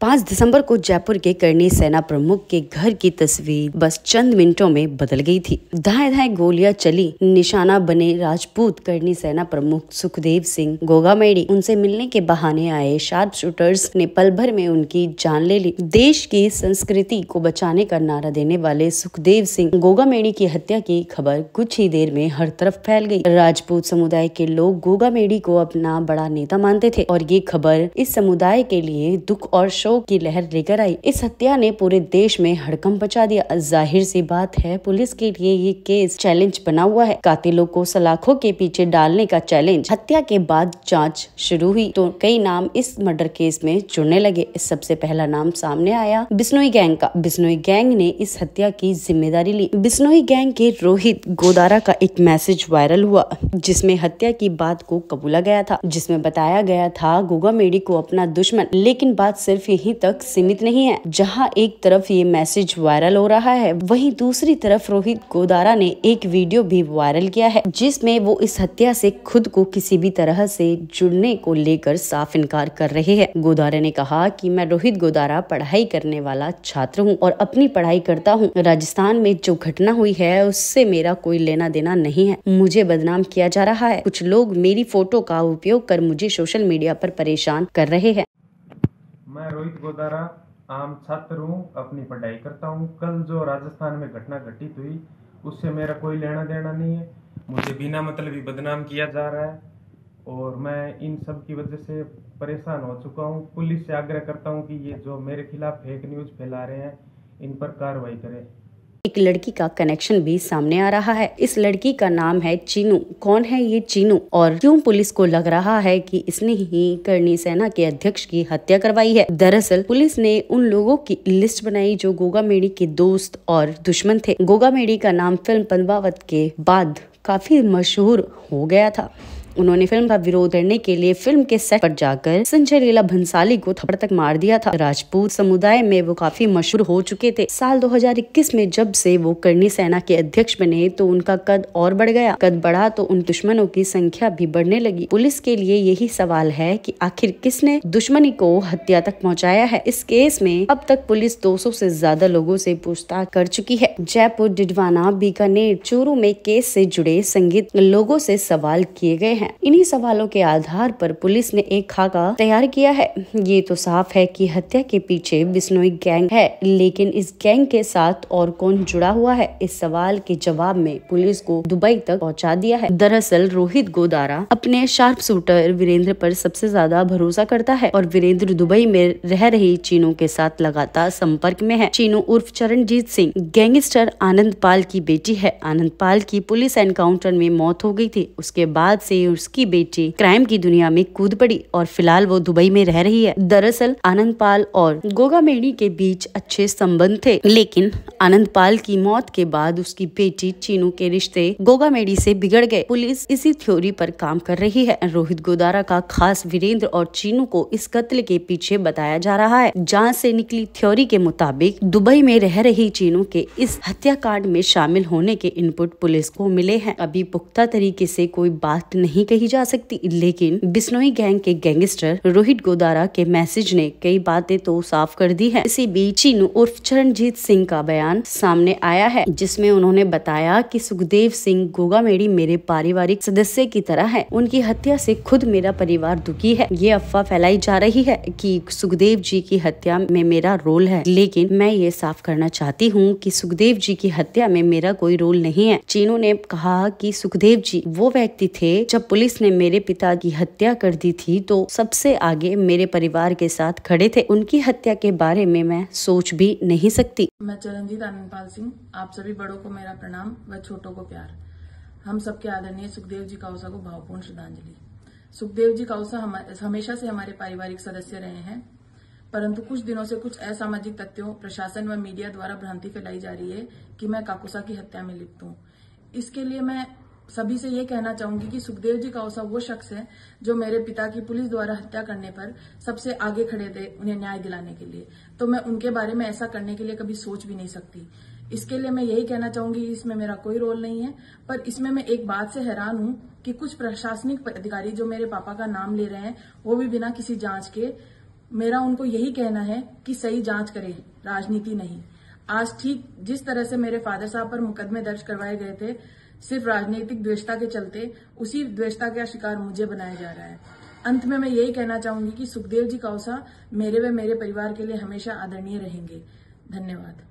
5 दिसंबर को जयपुर के करनी सेना प्रमुख के घर की तस्वीर बस चंद मिनटों में बदल गई थी। दाएं दाएं गोलियां चली, निशाना बने राजपूत करनी सेना प्रमुख सुखदेव सिंह गोगामेडी। उनसे मिलने के बहाने आए शार्प शूटर्स ने पल भर में उनकी जान ले ली। देश की संस्कृति को बचाने का नारा देने वाले सुखदेव सिंह गोगामेडी की हत्या की खबर कुछ ही देर में हर तरफ फैल गई। राजपूत समुदाय के लोग गोगामेडी को अपना बड़ा नेता मानते थे और ये खबर इस समुदाय के लिए दुख और शोक की लहर लेकर आई। इस हत्या ने पूरे देश में हड़कंप मचा दिया। जाहिर सी बात है, पुलिस के लिए ये केस चैलेंज बना हुआ है। कातिलों को सलाखों के पीछे डालने का चैलेंज। हत्या के बाद जांच शुरू हुई तो कई नाम इस मर्डर केस में जुड़ने लगे। सबसे पहला नाम सामने आया बिश्नोई गैंग का। बिश्नोई गैंग ने इस हत्या की जिम्मेदारी ली। बिश्नोई गैंग के रोहित गोदारा का एक मैसेज वायरल हुआ जिसमें हत्या की बात को कबूला गया था, जिसमें बताया गया था गोगामेडी को अपना दुश्मन। लेकिन बात सिर्फ यहीं तक सीमित नहीं है। जहां एक तरफ ये मैसेज वायरल हो रहा है, वहीं दूसरी तरफ रोहित गोदारा ने एक वीडियो भी वायरल किया है जिसमें वो इस हत्या से खुद को किसी भी तरह से जुड़ने को लेकर साफ इनकार कर रहे हैं। गोदारा ने कहा कि मैं रोहित गोदारा पढ़ाई करने वाला छात्र हूं और अपनी पढ़ाई करता हूं। राजस्थान में जो घटना हुई है उससे मेरा कोई लेना देना नहीं है। मुझे बदनाम किया जा रहा है। कुछ लोग मेरी फोटो का उपयोग कर मुझे सोशल मीडिया पर परेशान कर रहे हैं। मैं रोहित गोदारा आम छात्र हूँ, अपनी पढ़ाई करता हूँ। कल जो राजस्थान में घटना घटित हुई उससे मेरा कोई लेना देना नहीं है। मुझे बिना मतलब ही बदनाम किया जा रहा है और मैं इन सब की वजह से परेशान हो चुका हूँ। पुलिस से आग्रह करता हूँ कि ये जो मेरे खिलाफ फेक न्यूज़ फैला रहे हैं इन पर कार्रवाई करें। एक लड़की का कनेक्शन भी सामने आ रहा है। इस लड़की का नाम है चीनू। कौन है ये चीनू और क्यों पुलिस को लग रहा है कि इसने ही करनी सेना के अध्यक्ष की हत्या करवाई है? दरअसल पुलिस ने उन लोगों की लिस्ट बनाई जो गोगामेडी के दोस्त और दुश्मन थे। गोगामेडी का नाम फिल्म पद्मावत के बाद काफी मशहूर हो गया था। उन्होंने फिल्म का विरोध करने के लिए फिल्म के सेट पर जाकर संजय लीला भंसाली को थप्पड़ तक मार दिया था। राजपूत समुदाय में वो काफी मशहूर हो चुके थे। साल 2021 में जब से वो करनी सेना के अध्यक्ष बने तो उनका कद और बढ़ गया। कद बढ़ा तो उन दुश्मनों की संख्या भी बढ़ने लगी। पुलिस के लिए यही सवाल है कि आखिर किसने दुश्मनी को हत्या तक पहुँचाया है। इस केस में अब तक पुलिस 200 से ज्यादा लोगों से पूछताछ कर चुकी है। जयपुर, डिडवाना, बीकानेर, चूरू में केस से जुड़े संदिग्ध लोगों से सवाल किए गए हैं। इन्हीं सवालों के आधार पर पुलिस ने एक खाका तैयार किया है। ये तो साफ है कि हत्या के पीछे बिश्नोई गैंग है, लेकिन इस गैंग के साथ और कौन जुड़ा हुआ है? इस सवाल के जवाब में पुलिस को दुबई तक पहुंचा दिया है। दरअसल रोहित गोदारा अपने शार्प शूटर वीरेंद्र पर सबसे ज्यादा भरोसा करता है और वीरेंद्र दुबई में रह रही चीनू के साथ लगातार संपर्क में है। चीनू उर्फ चरणजीत सिंह गैंगस्टर आनंद पाल की बेटी है। आनंद पाल की पुलिस एनकाउंटर में मौत हो गई थी। उसके बाद से उसकी बेटी क्राइम की दुनिया में कूद पड़ी और फिलहाल वो दुबई में रह रही है। दरअसल आनंद पाल और गोगामेडी के बीच अच्छे संबंध थे, लेकिन आनंद पाल की मौत के बाद उसकी बेटी चीनू के रिश्ते गोगामेडी से बिगड़ गए। पुलिस इसी थ्योरी पर काम कर रही है। रोहित गोदारा का खास वीरेंद्र और चीनू को इस कत्ल के पीछे बताया जा रहा है। जांच से निकली थ्योरी के मुताबिक दुबई में रह रही चीनू के इस हत्याकांड में शामिल होने के इनपुट पुलिस को मिले हैं। अभी पुख्ता तरीके से कोई बात नहीं कही जा सकती, लेकिन बिश्नोई गैंग के गैंगस्टर रोहित गोदारा के मैसेज ने कई बातें तो साफ कर दी है। इसी बीच चीनू उर्फ चरणजीत सिंह का बयान सामने आया है जिसमें उन्होंने बताया कि सुखदेव सिंह गोगामेडी मेरे पारिवारिक सदस्य की तरह है। उनकी हत्या से खुद मेरा परिवार दुखी है। ये अफवाह फैलाई जा रही है कि सुखदेव जी की हत्या में मेरा रोल है, लेकिन मैं ये साफ करना चाहती हूँ कि सुखदेव जी की हत्या में मेरा कोई रोल नहीं है। चीनू ने कहा कि सुखदेव जी वो व्यक्ति थे जब पुलिस ने मेरे पिता की हत्या कर दी थी तो सबसे आगे मेरे परिवार के साथ खड़े थे। उनकी हत्या के बारे में मैं सोच भी नहीं सकती। मैं चरणजीत आनंदपाल सिंह, आप सभी बड़ों को मेरा प्रणाम व छोटों को प्यार। हम सबके आदरणीय सुखदेव जी काउसा को भावपूर्ण श्रद्धांजलि। सुखदेव जी काउसा हमेशा से हमारे पारिवारिक सदस्य रहे हैं, परंतु कुछ दिनों से कुछ असामाजिक तथ्यों, प्रशासन व मीडिया द्वारा भ्रांति फैलाई जा रही है कि मैं काकुसा की हत्या में लिप्त हूँ। इसके लिए मैं सभी से ये कहना चाहूंगी कि सुखदेव जी काउसा वो शख्स है जो मेरे पिता की पुलिस द्वारा हत्या करने पर सबसे आगे खड़े थे उन्हें न्याय दिलाने के लिए। तो मैं उनके बारे में ऐसा करने के लिए कभी सोच भी नहीं सकती। इसके लिए मैं यही कहना चाहूंगी, इसमें मेरा कोई रोल नहीं है। पर इसमें मैं एक बात से हैरान हूं कि कुछ प्रशासनिक अधिकारी जो मेरे पापा का नाम ले रहे हैं वो भी बिना किसी जांच के मेरा उनको यही कहना है कि सही जांच करें, राजनीति नहीं। आज ठीक जिस तरह से मेरे फादर साहब पर मुकदमे दर्ज करवाए गए थे सिर्फ राजनीतिक द्वेषता के चलते, उसी द्वेषता का शिकार मुझे बनाया जा रहा है। अंत में मैं यही कहना चाहूंगी कि सुखदेव जी कौसा मेरे व मेरे परिवार के लिए हमेशा आदरणीय रहेंगे। धन्यवाद।